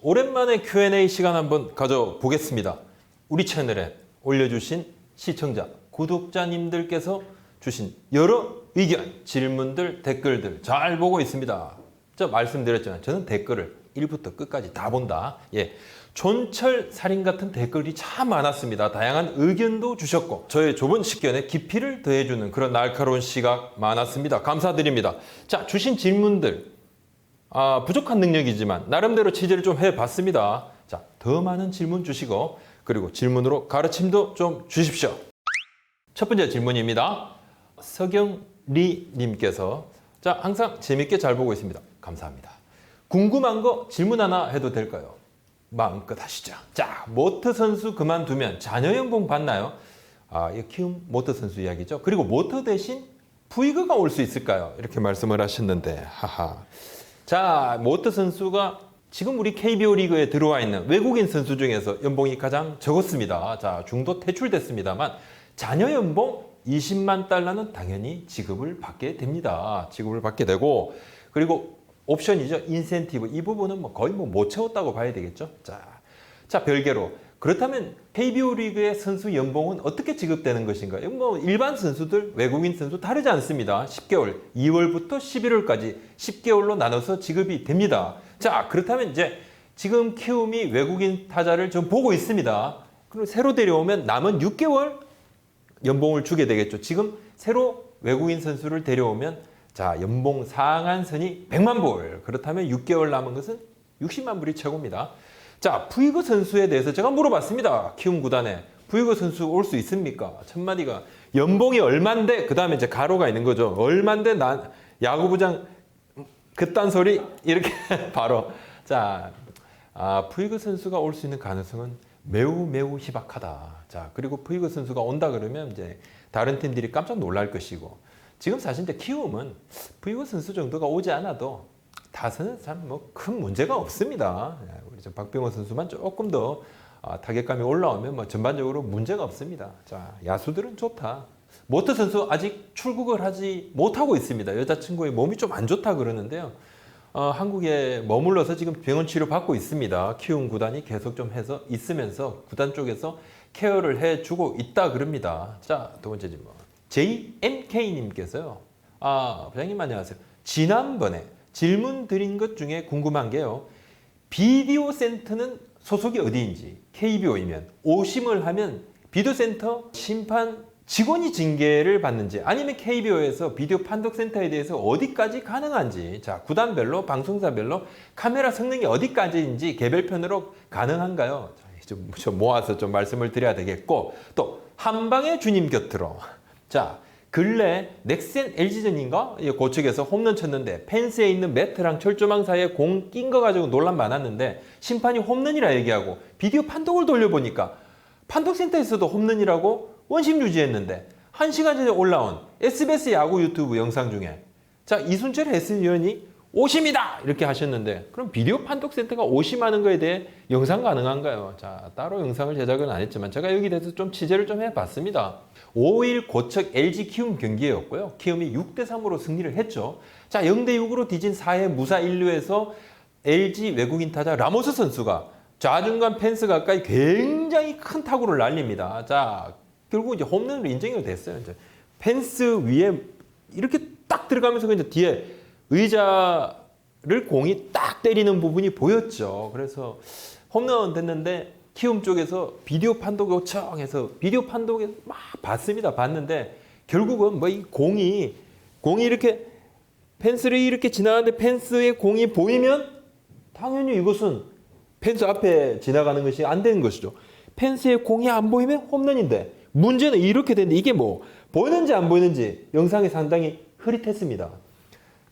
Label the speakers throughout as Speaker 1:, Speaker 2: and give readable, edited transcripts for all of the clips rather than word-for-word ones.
Speaker 1: 오랜만에 Q&A 시간 한번 가져보겠습니다. 우리 채널에 올려주신 시청자, 구독자님들께서 주신 여러 의견, 질문들, 댓글들 잘 보고 있습니다. 저 말씀드렸잖아요. 저는 댓글을 1부터 끝까지 다 본다. 예. 촌철 살인 같은 댓글이 참 많았습니다. 다양한 의견도 주셨고 저의 좁은 식견에 깊이를 더해주는 그런 날카로운 시각 많았습니다. 감사드립니다. 자, 주신 질문들 부족한 능력이지만 나름대로 취재를 좀 해봤습니다. 자, 더 많은 질문 주시고 그리고 질문으로 가르침도 좀 주십시오. 첫 번째 질문입니다. 서경리 님께서 자, 항상 재밌게 잘 보고 있습니다. 감사합니다. 궁금한 거 질문 하나 해도 될까요? 마음껏 하시죠. 자, 모터 선수 그만두면 자녀 연봉 받나요? 이 키움 모터 선수 이야기죠. 그리고 모터 대신 부이그가 올 수 있을까요? 이렇게 말씀을 하셨는데 하하. 자, 모터 선수가 지금 우리 KBO 리그에 들어와 있는 외국인 선수 중에서 연봉이 가장 적었습니다. 자, 중도 퇴출됐습니다만 자녀 연봉 20만 달러는 당연히 지급을 받게 됩니다. 지급을 받게 되고 그리고 옵션이죠. 인센티브. 이 부분은 거의 못 채웠다고 봐야 되겠죠. 자, 별개로. 그렇다면 KBO 리그의 선수 연봉은 어떻게 지급되는 것인가요? 일반 선수들, 외국인 선수 다르지 않습니다. 10개월, 2월부터 11월까지 10개월로 나눠서 지급이 됩니다. 자, 그렇다면 이제 지금 키움이 외국인 타자를 좀 보고 있습니다. 그럼 새로 데려오면 남은 6개월 연봉을 주게 되겠죠. 지금 새로 외국인 선수를 데려오면 자, 연봉 상한선이 100만 불. 그렇다면 6개월 남은 것은 60만 불이 최고입니다. 자, 부이그 선수에 대해서 제가 물어봤습니다. 키움 구단에. 부이그 선수 올 수 있습니까? 첫 마디가 연봉이 얼만데 그 다음에 이제 가로가 있는 거죠. 얼만데 난 야구부장 그딴 소리 이렇게 바로. 자, 부이그 선수가 올 수 있는 가능성은 매우 희박하다. 자, 그리고 부이그 선수가 온다 그러면 이제 다른 팀들이 깜짝 놀랄 것이고 지금 사실 이제 키움은 부이그 선수 정도가 오지 않아도 타선은 참 큰 문제가 없습니다. 우리 박병호 선수만 조금 더 타격감이 올라오면 전반적으로 문제가 없습니다. 자, 야수들은 좋다. 모터 선수 아직 출국을 하지 못하고 있습니다. 여자친구의 몸이 좀 안 좋다 그러는데요. 한국에 머물러서 지금 병원 치료 받고 있습니다. 키움 구단이 계속 좀 해서 있으면서 구단 쪽에서 케어를 해주고 있다 그럽니다. 자, 두 번째 질문. JMK님께서요. 부장님 안녕하세요. 지난번에 질문 드린 것 중에 궁금한 게요. 비디오 센터는 소속이 어디인지 KBO이면 오심을 하면 비디오 센터 심판 직원이 징계를 받는지 아니면 KBO에서 비디오 판독 센터에 대해서 어디까지 가능한지 자, 구단별로 방송사별로 카메라 성능이 어디까지인지 개별편으로 가능한가요? 좀 모아서 좀 말씀을 드려야 되겠고 또 한방의 주님 곁으로 자, 근래 넥센 LG전인가? 고측에서 홈런 쳤는데 펜스에 있는 매트랑 철조망 사이에 공 낀 거 가지고 논란 많았는데 심판이 홈런이라 얘기하고 비디오 판독을 돌려보니까 판독센터에서도 홈런이라고 원심 유지했는데 1시간 전에 올라온 SBS 야구 유튜브 영상 중에 자, 이순철 해설위원이 오심이다! 이렇게 하셨는데 그럼 비디오 판독센터가 오심하는 거에 대해 영상 가능한가요? 자, 따로 영상을 제작은 안 했지만 제가 여기 대해서 좀 취재를 좀 해봤습니다. 5일 고척 LG 키움 경기였고요. 키움이 6대3으로 승리를 했죠. 자, 0대6으로 뒤진 4회 무사 1루에서 LG 외국인 타자 라모스 선수가 좌중간 펜스 가까이 굉장히 큰 타구를 날립니다. 자, 결국 이제 홈런으로 인정이 됐어요. 이제 펜스 위에 이렇게 딱 들어가면서 이제 뒤에 의자를 공이 딱 때리는 부분이 보였죠. 그래서 홈런 됐는데 키움 쪽에서 비디오 판독 요청해서 비디오 판독에 막 봤는데 결국은 이 공이 이렇게 펜스를 이렇게 지나가는데 펜스에 공이 보이면 당연히 이것은 펜스 앞에 지나가는 것이 안 되는 것이죠. 펜스에 공이 안 보이면 홈런인데 문제는 이렇게 되는데 이게 보이는지 안 보이는지 영상이 상당히 흐릿했습니다.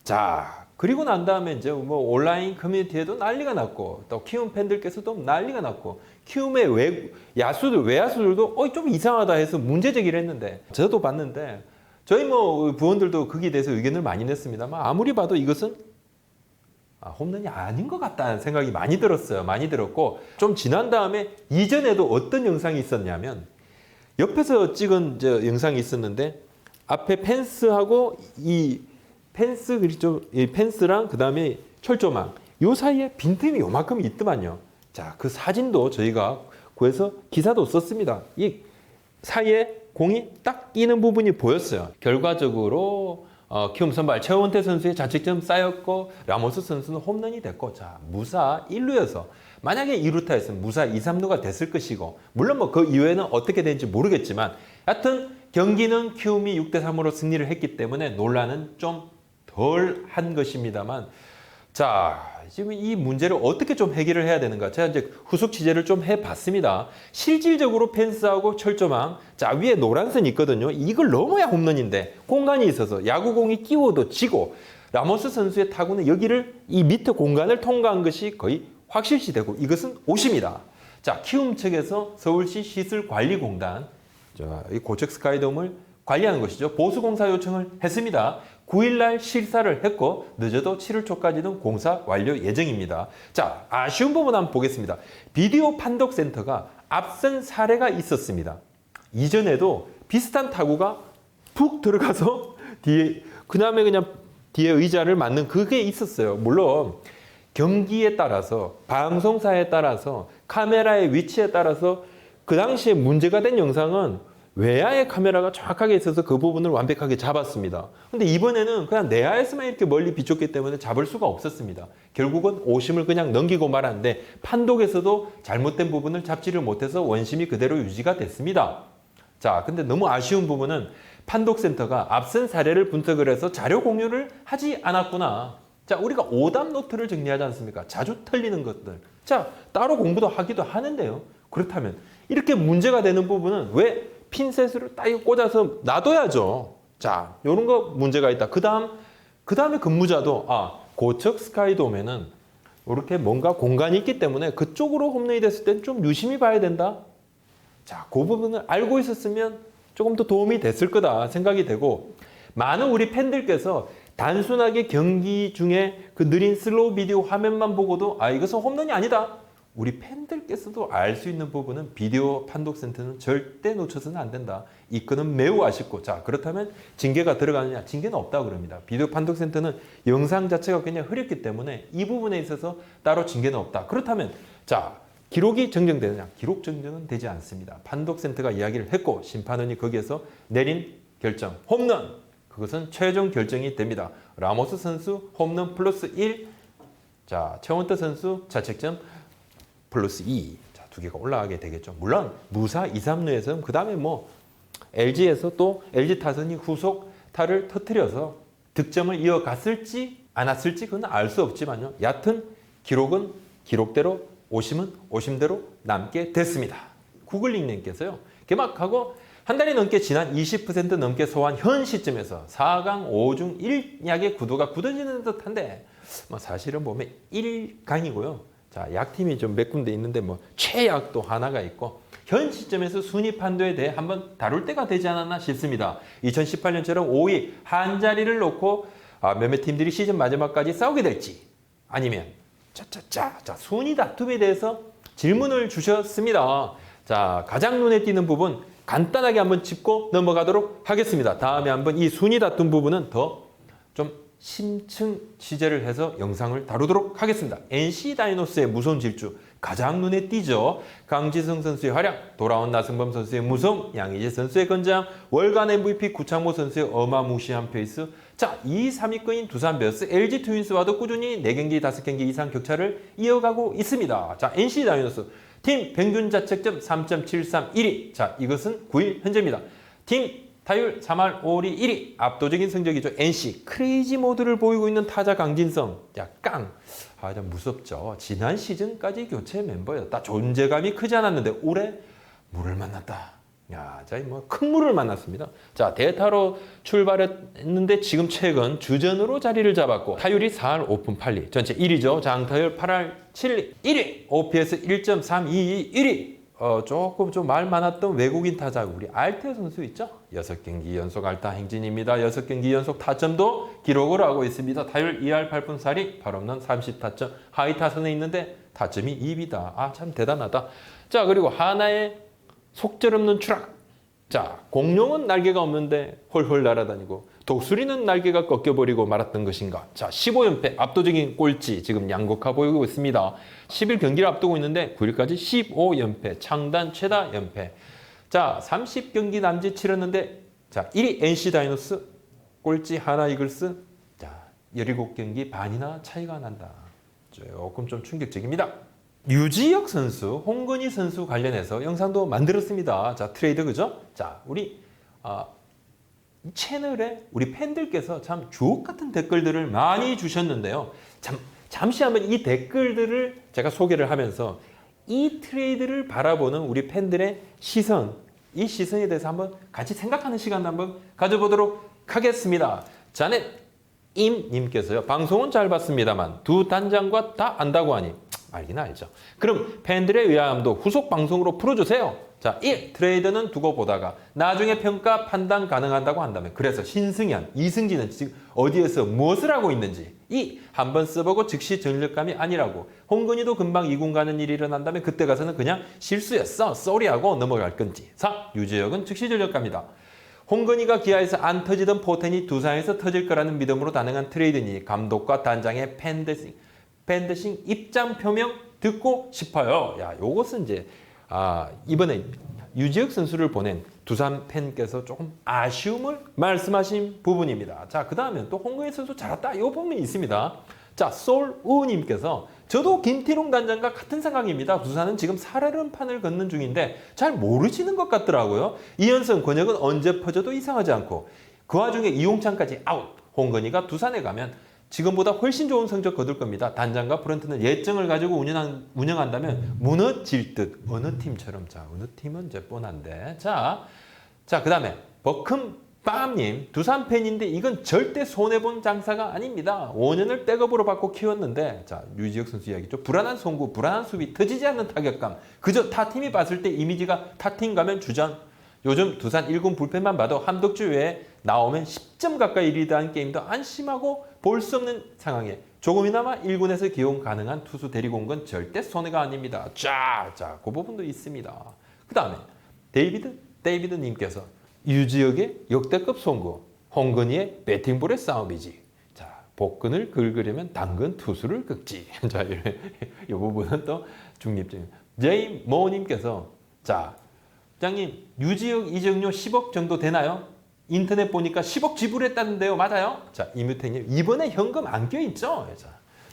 Speaker 1: 자, 그리고 난 다음에 이제 온라인 커뮤니티에도 난리가 났고 또 키움 팬들께서도 난리가 났고 키움의 외야수들도 좀 이상하다 해서 문제 제기를 했는데 저도 봤는데 저희 부원들도 거기에 대해서 의견을 많이 냈습니다만 아무리 봐도 이것은 홈런이 아닌 것 같다는 생각이 많이 들었어요. 많이 들었고 좀 지난 다음에 이전에도 어떤 영상이 있었냐면 옆에서 찍은 영상이 있었는데 앞에 펜스하고 이 펜스 그리고 이 펜스랑 그 다음에 철조망 요 사이에 빈틈이 요만큼 있더만요. 자, 그 사진도 저희가 구해서 기사도 썼습니다. 이 사이에 공이 딱 끼는 부분이 보였어요. 결과적으로 키움 선발 최원태 선수의 자책점 쌓였고 라모스 선수는 홈런이 됐고, 자, 무사 1루여서 만약에 2루타였으면 무사 2, 3루가 됐을 것이고, 물론 뭐 그 이후에는 어떻게 되는지 모르겠지만 하여튼 경기는 키움이 6대3으로 승리를 했기 때문에 논란은 좀 덜 한 것입니다만, 자, 지금 이 문제를 어떻게 좀 해결을 해야 되는가? 제가 이제 후속 취재를 좀 해봤습니다. 실질적으로 펜스하고 철조망, 자, 위에 노란선이 있거든요. 이걸 넘어야 홈런인데 공간이 있어서 야구공이 끼워도 지고, 라모스 선수의 타구는 여기를 이 밑에 공간을 통과한 것이 거의 확실시되고, 이것은 오심이다. 자, 키움 측에서 서울시 시설관리공단, 자, 이 고척 스카이돔을 관리하는 것이죠. 보수공사 요청을 했습니다. 9일날 실사를 했고 늦어도 7월 초까지는 공사 완료 예정입니다. 자, 아쉬운 부분 한번 보겠습니다. 비디오 판독센터가 앞선 사례가 있었습니다. 이전에도 비슷한 타구가 푹 들어가서 뒤에 그냥 뒤에 의자를 맞는 그게 있었어요. 물론 경기에 따라서, 방송사에 따라서, 카메라의 위치에 따라서 그 당시에 문제가 된 영상은 외야의 카메라가 정확하게 있어서 그 부분을 완벽하게 잡았습니다. 근데 이번에는 그냥 내야에서만 이렇게 멀리 비췄기 때문에 잡을 수가 없었습니다. 결국은 오심을 그냥 넘기고 말았는데 판독에서도 잘못된 부분을 잡지를 못해서 원심이 그대로 유지가 됐습니다. 자, 근데 너무 아쉬운 부분은 판독센터가 앞선 사례를 분석을 해서 자료 공유를 하지 않았구나. 자, 우리가 오답 노트를 정리하지 않습니까? 자주 틀리는 것들. 자, 따로 공부도 하기도 하는데요. 그렇다면 이렇게 문제가 되는 부분은 왜 핀셋으로 딱 꽂아서 놔둬야죠. 자, 요런 거 문제가 있다. 그 다음에 근무자도, 고척 스카이돔에는 이렇게 뭔가 공간이 있기 때문에 그쪽으로 홈런이 됐을 땐 좀 유심히 봐야 된다. 자, 그 부분을 알고 있었으면 조금 더 도움이 됐을 거다 생각이 되고, 많은 우리 팬들께서 단순하게 경기 중에 그 느린 슬로우 비디오 화면만 보고도 이것은 홈런이 아니다. 우리 팬들께서도 알 수 있는 부분은 비디오 판독센터는 절대 놓쳐서는 안 된다. 이 건은 매우 아쉽고, 자, 그렇다면 징계가 들어가느냐? 징계는 없다고 그럽니다. 비디오 판독센터는 영상 자체가 그냥 흐렸기 때문에 이 부분에 있어서 따로 징계는 없다. 그렇다면, 자, 기록이 정정되느냐? 기록 정정은 되지 않습니다. 판독센터가 이야기를 했고 심판원이 거기에서 내린 결정, 홈런! 그것은 최종 결정이 됩니다. 라모스 선수 홈런 플러스 1, 자, 최원태 선수 자책점 플러스 2. 자, 두 개가 올라가게 되겠죠. 물론 무사 2, 3루에서는 그 다음에 뭐 LG에서 또 LG 타선이 후속 타를 터뜨려서 득점을 이어갔을지 않았을지 그건 알 수 없지만요. 얕은 기록은 기록대로, 오심은 오심대로 남게 됐습니다. 구글링님께서요. 개막하고 한 달이 넘게 지난 20% 넘게 소화한 현 시점에서 4강 5중 1약의 구도가 굳어지는 듯한데, 뭐 사실은 보면 1강이고요. 자, 약팀이 좀 몇 군데 있는데 뭐 최약도 하나가 있고, 현 시점에서 순위 판도에 대해 한번 다룰 때가 되지 않았나 싶습니다. 2018년처럼 5위 한 자리를 놓고 몇몇 팀들이 시즌 마지막까지 싸우게 될지, 아니면 자, 순위 다툼에 대해서 질문을 주셨습니다. 자, 가장 눈에 띄는 부분 간단하게 한번 짚고 넘어가도록 하겠습니다. 다음에 한번 이 순위 다툼 부분은 더 좀 심층 취재를 해서 영상을 다루도록 하겠습니다. NC 다이노스의 무서운 질주 가장 눈에 띄죠. 강지성 선수의 활약, 돌아온 나승범 선수의 무성, 양의지 선수의 건장, 월간 MVP 구창모 선수의 어마무시한 페이스. 자, 2, 3위권인 두산 베어스, LG 트윈스와도 꾸준히 4경기, 5경기 이상 격차를 이어가고 있습니다. 자, NC 다이노스 팀 평균 자책점 3.731위. 자, 이것은 9일 현재입니다. 팀 타율 3할 5리 1위. 압도적인 성적이죠. NC 크레이지 모드를 보이고 있는 타자 강진성. 야, 좀 무섭죠. 지난 시즌까지 교체 멤버였다. 존재감이 크지 않았는데 올해 물을 만났다. 야, 자, 뭐 큰 물을 만났습니다. 자, 대타로 출발했는데 지금 최근 주전으로 자리를 잡았고 타율이 4할 5푼 8리. 전체 1위죠. 장타율 8할 7리 1위. OPS 1.322 1위. 조금 좀 말 많았던 외국인 타자 우리 알테 선수 있죠? 6경기 연속 알타 행진입니다. 6경기 연속 타점도 기록을 하고 있습니다. 타율 2할 8푼 4리, 8홈런 30타점. 하이 타선에 있는데 타점이 2위다. 참 대단하다. 자, 그리고 하나의 속절없는 추락. 자, 공룡은 날개가 없는데 훨훨 날아다니고 독수리는 날개가 꺾여버리고 말았던 것인가. 자, 15연패 압도적인 꼴찌 지금 양극화 보이고 있습니다. 10일 경기를 앞두고 있는데 9일까지 15연패 창단 최다 연패. 자, 30경기 남짓 치렀는데 자, 1위 NC 다이노스, 꼴찌 하나 이글스. 자, 17경기 반이나 차이가 난다. 조금 좀 충격적입니다. 유지혁 선수, 홍근희 선수 관련해서 영상도 만들었습니다. 자, 트레이드 그죠? 자, 우리 이 채널에 우리 팬들께서 참 주옥 같은 댓글들을 많이 주셨는데요. 잠시 한번 이 댓글들을 제가 소개를 하면서 이 트레이드를 바라보는 우리 팬들의 시선, 이 시선에 대해서 한번 같이 생각하는 시간 한번 가져보도록 하겠습니다. 자넷 임님께서요. 방송은 잘 봤습니다만 두 단장과 다 안다고 하니 알긴 알죠. 그럼 팬들의 의아함도 후속 방송으로 풀어주세요. 자, 1. 트레이드는 두고 보다가 나중에 평가 판단 가능하다고 한다면 그래서 신승현, 이승진은 지금 어디에서 무엇을 하고 있는지 2. 한번 써보고 즉시 전력감이 아니라고 홍근희도 금방 이군 가는 일이 일어난다면 그때 가서는 그냥 실수였어 쏘리하고 넘어갈 건지 4. 유재혁은 즉시 전력감이다. 홍근희가 기아에서 안 터지던 포텐이 두산에서 터질 거라는 믿음으로 단행한 트레이드니 감독과 단장의 팬데싱 입장 표명 듣고 싶어요. 야, 요것은 이제 이번에 유지혁 선수를 보낸 두산 팬께서 조금 아쉬움을 말씀하신 부분입니다. 자, 그 다음에 또 홍근희 선수 잘했다. 이 부분이 있습니다. 자, 솔우님께서 저도 김티롱 단장과 같은 생각입니다. 두산은 지금 살얼음판을 걷는 중인데 잘 모르시는 것 같더라고요. 이현성, 권혁은 언제 퍼져도 이상하지 않고 그 와중에 이용찬까지 아웃. 홍근희가 두산에 가면 지금보다 훨씬 좋은 성적 거둘 겁니다. 단장과 프런트는 예정을 가지고 운영한다면 무너질 듯 어느 팀처럼. 자, 어느 팀은 이제 뻔한데. 자, 그 다음에 버큼밤님 두산 팬인데 이건 절대 손해본 장사가 아닙니다. 5년을 백업으로 받고 키웠는데 자, 유지혁 선수 이야기죠. 불안한 송구, 불안한 수비, 터지지 않는 타격감. 그저 타 팀이 봤을 때 이미지가 타 팀 가면 주전. 요즘 두산 1군 불펜만 봐도 한덕주 외에 나오면 10점 가까이 리드한 게임도 안심하고 볼 수 없는 상황에 조금이나마 1군에서 기용 가능한 투수 데리고 온 건 절대 손해가 아닙니다. 자, 그 부분도 있습니다. 그 다음에 데이비드 님께서 유지혁의 역대급 송구, 홍근희의 배팅볼의 싸움이지. 자, 복근을 긁으려면 당근 투수를 긁지. 자, 이 부분은 또 중립적인. 제이모님께서 자, 부장님 유지혁 이적료 10억 정도 되나요? 인터넷 보니까 10억 지불했다는데요. 맞아요? 자, 이무택님 이번에 현금 안 껴있죠?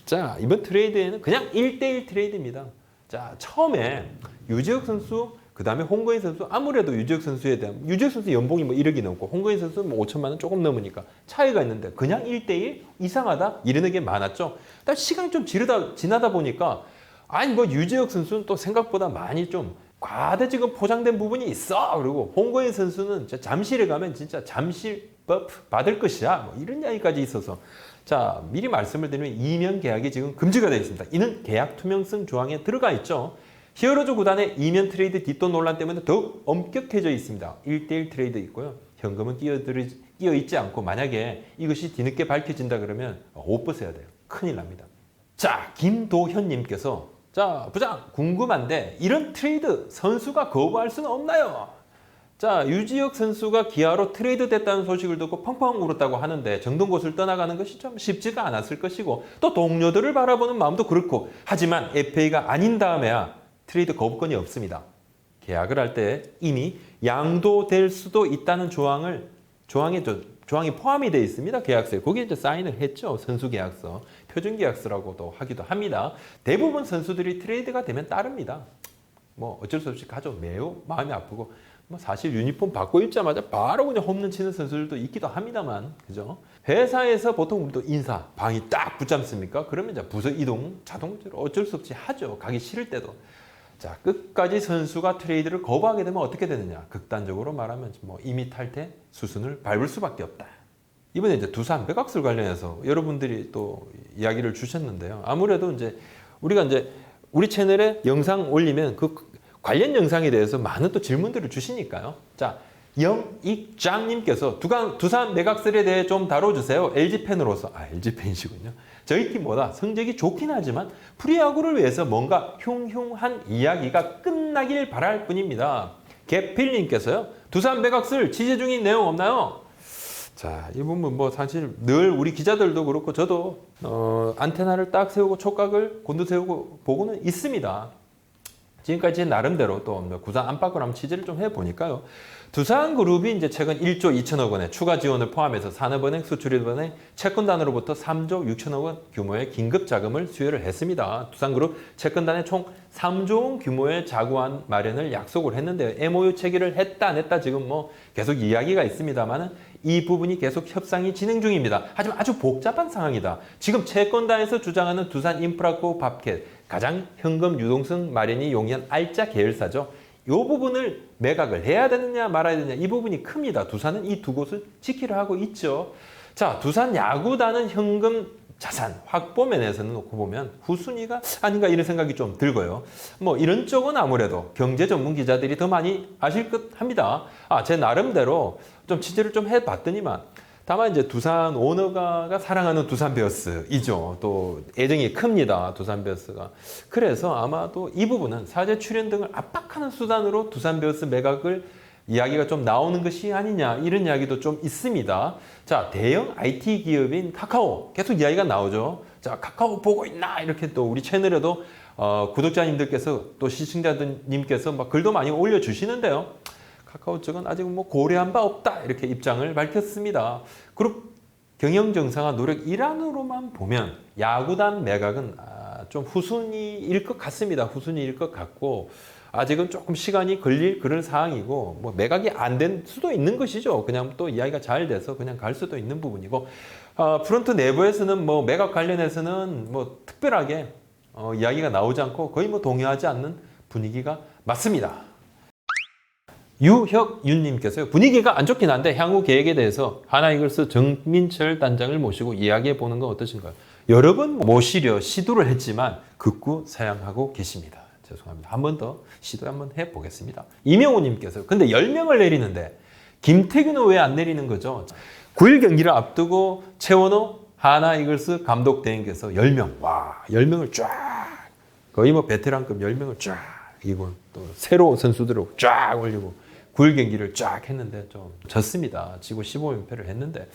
Speaker 1: 자, 이번 트레이드에는 그냥 1대1 트레이드입니다. 자, 처음에 유지혁 선수 그 다음에 홍근희 선수 아무래도 유지혁 선수에 대한 유지혁 선수 연봉이 뭐 1억이 넘고 홍근희 선수 뭐 5천만 원 조금 넘으니까 차이가 있는데 그냥 1대1 이상하다 이러는 게 많았죠.但 시간이 좀 지나다 보니까 아니 뭐 유지혁 선수는 또 생각보다 많이 좀 과대 지금 포장된 부분이 있어. 그리고 홍근희 선수는 잠실에 가면 진짜 잠실법 받을 것이야. 뭐 이런 이야기까지 있어서 자, 미리 말씀을 드리면 이면 계약이 지금 금지가 되어 있습니다. 이는 계약 투명성 조항에 들어가 있죠. 히어로즈 구단의 이면 트레이드 뒷돈 논란 때문에 더욱 엄격해져 있습니다. 1대1 트레이드 있고요. 현금은 끼어 있지 않고 만약에 이것이 뒤늦게 밝혀진다 그러면 옷 벗어야 돼요. 큰일 납니다. 자, 김도현님께서 자, 부장 궁금한데 이런 트레이드 선수가 거부할 수는 없나요? 자, 유지혁 선수가 기아로 트레이드 됐다는 소식을 듣고 펑펑 울었다고 하는데 정동곳을 떠나가는 것이 좀 쉽지가 않았을 것이고 또 동료들을 바라보는 마음도 그렇고 하지만 FA가 아닌 다음에야 트레이드 거부권이 없습니다. 계약을 할 때 이미 양도될 수도 있다는 조항이 포함이 되어 있습니다. 계약서에. 거기에 이제 사인을 했죠. 선수 계약서. 표준 계약서라고도 하기도 합니다. 대부분 선수들이 트레이드가 되면 따릅니다. 뭐 어쩔 수 없이 가죠. 매우 마음이 아프고 뭐 사실 유니폼 바꿔 입자마자 바로 그냥 홈런 치는 선수들도 있기도 합니다만, 그죠? 회사에서 보통 우리도 인사, 방이 딱 붙잡습니까? 그러면 이제 부서 이동 자동적으로 어쩔 수 없이 하죠. 가기 싫을 때도. 자, 끝까지 선수가 트레이드를 거부하게 되면 어떻게 되느냐? 극단적으로 말하면 뭐 이미 탈퇴, 수순을 밟을 수밖에 없다. 이번에 이제 두산 백악술 관련해서 여러분들이 또 이야기를 주셨는데요. 아무래도 이제 우리가 이제 우리 채널에 영상 올리면 그 관련 영상에 대해서 많은 또 질문들을 주시니까요. 자, 영익장님께서 두산 매각설에 대해 좀 다뤄주세요. LG 팬으로서. LG 팬이시군요. 저희 팀보다 성적이 좋긴 하지만 프리야구를 위해서 뭔가 흉흉한 이야기가 끝나길 바랄 뿐입니다. 개필님께서요. 두산 매각설 취재 중인 내용 없나요? 자, 이 부분 뭐 사실 늘 우리 기자들도 그렇고 저도 안테나를 딱 세우고 촉각을 곤두세우고 보고는 있습니다. 지금까지 나름대로 또 구단 안팎으로 한번 취재를 좀 해보니까요. 두산그룹이 이제 최근 1조 2천억 원의 추가 지원을 포함해서 산업은행, 수출입은행, 채권단으로부터 3조 6천억 원 규모의 긴급 자금을 수여를 했습니다. 두산그룹 채권단에 총 3조 원 규모의 자구안 마련을 약속을 했는데요. MOU 체결을 했다 안 했다 지금 뭐 계속 이야기가 있습니다만은 이 부분이 계속 협상이 진행 중입니다. 하지만 아주 복잡한 상황이다. 지금 채권단에서 주장하는 두산인프라코 밥켓 가장 현금 유동성 마련이 용이한 알짜 계열사죠. 이 부분을 매각을 해야 되느냐 말아야 되느냐 이 부분이 큽니다. 두산은 이 두 곳을 지키려 하고 있죠. 자, 두산 야구단은 현금 자산 확보 면에서는 놓고 보면 후순위가 아닌가 이런 생각이 좀 들고요. 뭐 이런 쪽은 아무래도 경제 전문 기자들이 더 많이 아실 것 합니다. 제 나름대로 좀 취재를 좀 해봤더니만 다만 이제 두산 오너가 사랑하는 두산 베어스이죠. 또 애정이 큽니다. 두산 베어스가. 그래서 아마도 이 부분은 사제 출연 등을 압박하는 수단으로 두산 베어스 매각을 이야기가 좀 나오는 것이 아니냐 이런 이야기도 좀 있습니다. 자, 대형 IT 기업인 카카오 계속 이야기가 나오죠. 자, 카카오 보고 있나 이렇게 또 우리 채널에도 구독자님들께서 또 시청자님께서 막 글도 많이 올려주시는데요. 카카오 측은 아직 뭐 고려한 바 없다 이렇게 입장을 밝혔습니다. 그룹 경영 정상화 노력 일환으로만 보면 야구단 매각은 좀 후순위일 것 같습니다. 후순위일 것 같고 아직은 조금 시간이 걸릴 그런 상황이고 뭐 매각이 안 된 수도 있는 것이죠. 그냥 또 이야기가 잘 돼서 그냥 갈 수도 있는 부분이고 프런트 내부에서는 뭐 매각 관련해서는 뭐 특별하게 이야기가 나오지 않고 거의 뭐 동의하지 않는 분위기가 맞습니다. 유혁윤님께서요. 분위기가 안 좋긴 한데 향후 계획에 대해서 하나이글스 정민철 단장을 모시고 이야기해 보는 건 어떠신가요? 여러 번 모시려 시도를 했지만 극구 사양하고 계십니다. 죄송합니다. 한 번 더 시도 한번 해보겠습니다. 이명호님께서 근데 10명을 내리는데 김태균은 왜 안 내리는 거죠? 9일 경기를 앞두고 최원호 하나이글스 감독 대행께서 10명, 와 10명을 쫙 거의 뭐 베테랑급 10명을 쫙 이고 또 새로 선수들을 쫙 올리고 9일 경기를 쫙 했는데 좀 졌습니다. 지고 15연패를 했는데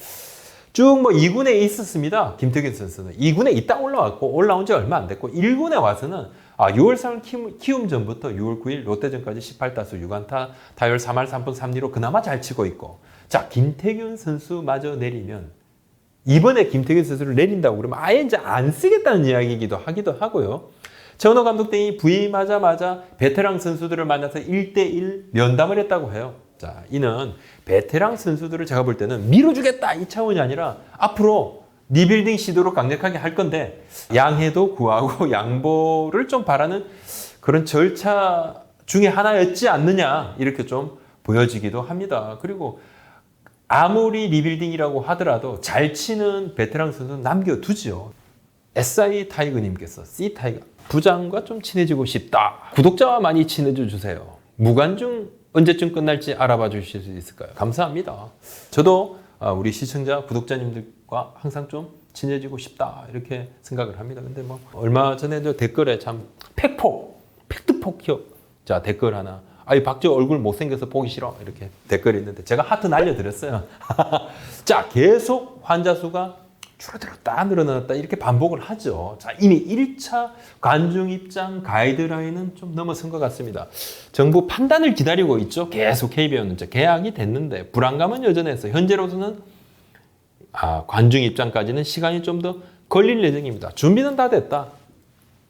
Speaker 1: 쭉 뭐 2군에 있었습니다. 김태균 선수는 2군에 있다 올라왔고 올라온 지 얼마 안 됐고 1군에 와서는 6월 3일 키움 전부터 6월 9일 롯데전까지 18타수 6안타 타율 3할 3분 3리로 그나마 잘 치고 있고 자 김태균 선수마저 내리면 이번에 김태균 선수를 내린다고 그러면 아예 이제 안 쓰겠다는 이야기이기도 하고요. 최원호 감독 등이 부임하자마자 베테랑 선수들을 만나서 1대1 면담을 했다고 해요. 자, 이는 베테랑 선수들을 제가 볼 때는 밀어주겠다 이 차원이 아니라 앞으로 리빌딩 시도로 강력하게 할 건데 양해도 구하고 양보를 좀 바라는 그런 절차 중에 하나였지 않느냐 이렇게 좀 보여지기도 합니다. 그리고 아무리 리빌딩이라고 하더라도 잘 치는 베테랑 선수는 남겨두죠. SI 타이거님께서 C 타이거 부장과 좀 친해지고 싶다. 구독자와 많이 친해져 주세요. 무관중 언제쯤 끝날지 알아봐 주실 수 있을까요? 감사합니다. 저도 우리 시청자 구독자님들과 항상 좀 친해지고 싶다 이렇게 생각을 합니다. 근데 뭐 얼마 전에 댓글에 참 팩트폭격 자 댓글 하나 아이 박지호 얼굴 못생겨서 보기 싫어 이렇게 댓글이 있는데 제가 하트 날려드렸어요. 자 계속 환자 수가 줄어들었다 늘어났다 이렇게 반복을 하죠. 자 이미 1차 관중 입장 가이드라인은 좀 넘어선 것 같습니다. 정부 판단을 기다리고 있죠. 계속 KBO는 계약이 됐는데 불안감은 여전해서 현재로서는 관중 입장까지는 시간이 좀 더 걸릴 예정입니다. 준비는 다 됐다.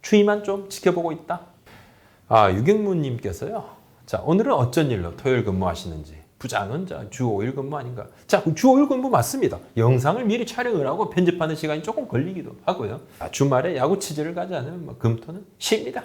Speaker 1: 추이만 좀 지켜보고 있다. 유경무님께서요. 자 오늘은 어쩐 일로 토요일 근무하시는지. 부장은 주 5일 근무 아닌가? 자, 주 5일 근무 맞습니다. 영상을 미리 촬영을 하고 편집하는 시간이 조금 걸리기도 하고요. 주말에 야구 취재를 가지 않으면 금토는 쉽니다.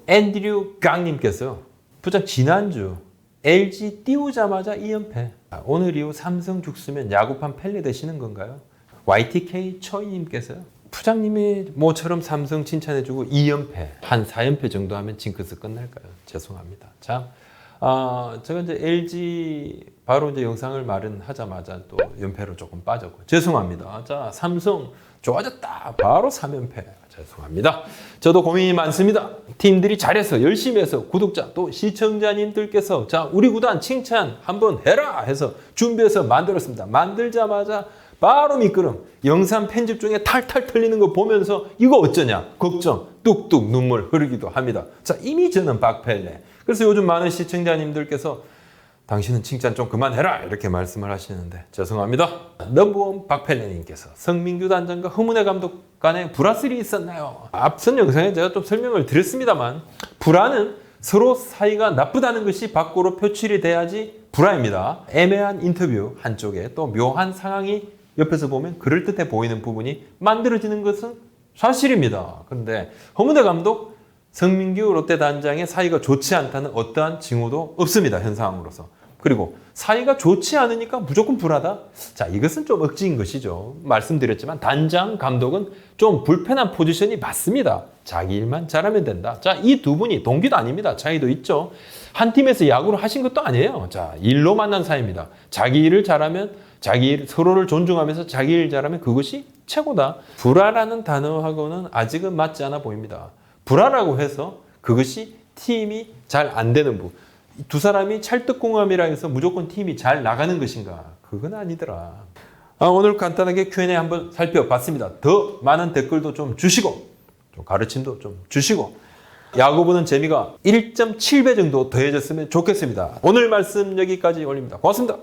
Speaker 1: 앤드류 강님께서 부장 지난주 LG 띄우자마자 2연패. 오늘 이후 삼성 죽으면 야구판 펠레 되시는 건가요? YTK 초이님께서요. 부장님이 모처럼 삼성 칭찬해주고 2연패, 한 4연패 정도 하면 징크스 끝날까요? 죄송합니다. 자. 제가 이제 LG 바로 이제 영상을 마련하자마자 또 연패로 조금 빠졌고 죄송합니다. 자 삼성 좋아졌다 바로 3연패 죄송합니다. 저도 고민이 많습니다. 팀들이 잘해서 열심히 해서 구독자 또 시청자님들께서 자 우리 구단 칭찬 한번 해라 해서 준비해서 만들었습니다. 만들자마자 바로 미끄럼. 영상 편집 중에 탈탈 털리는 거 보면서 이거 어쩌냐 걱정 뚝뚝 눈물 흐르기도 합니다. 자 이미 저는 박펠레. 그래서 요즘 많은 시청자님들께서 당신은 칭찬 좀 그만해라 이렇게 말씀을 하시는데 죄송합니다. 넘버원 박펠레님께서 성민규 단장과 허문회 감독 간에 불화설이 있었나요? 앞선 영상에 제가 좀 설명을 드렸습니다만 불화는 서로 사이가 나쁘다는 것이 밖으로 표출이 돼야지 불화입니다. 애매한 인터뷰 한쪽에 또 묘한 상황이 옆에서 보면 그럴듯해 보이는 부분이 만들어지는 것은 사실입니다. 그런데 허문회 감독 성민규 롯데 단장의 사이가 좋지 않다는 어떠한 징후도 없습니다. 현 상황으로서. 그리고 사이가 좋지 않으니까 무조건 불하다? 자, 이것은 좀 억지인 것이죠. 말씀드렸지만 단장, 감독은 좀 불편한 포지션이 맞습니다. 자기 일만 잘하면 된다. 자, 이 두 분이 동기도 아닙니다. 차이도 있죠. 한 팀에서 야구를 하신 것도 아니에요. 자, 일로 만난 사이입니다. 자기 일을 잘하면 자기 일, 서로를 존중하면서 자기 일 잘하면 그것이 최고다. 불화라는 단어하고는 아직은 맞지 않아 보입니다. 불화라고 해서 그것이 팀이 잘 안 되는 부분. 두 사람이 찰떡궁합이라 해서 무조건 팀이 잘 나가는 것인가? 그건 아니더라. 오늘 간단하게 Q&A 한번 살펴봤습니다. 더 많은 댓글도 좀 주시고 좀 가르침도 좀 주시고 야구 보는 재미가 1.7배 정도 더해졌으면 좋겠습니다. 오늘 말씀 여기까지 올립니다. 고맙습니다.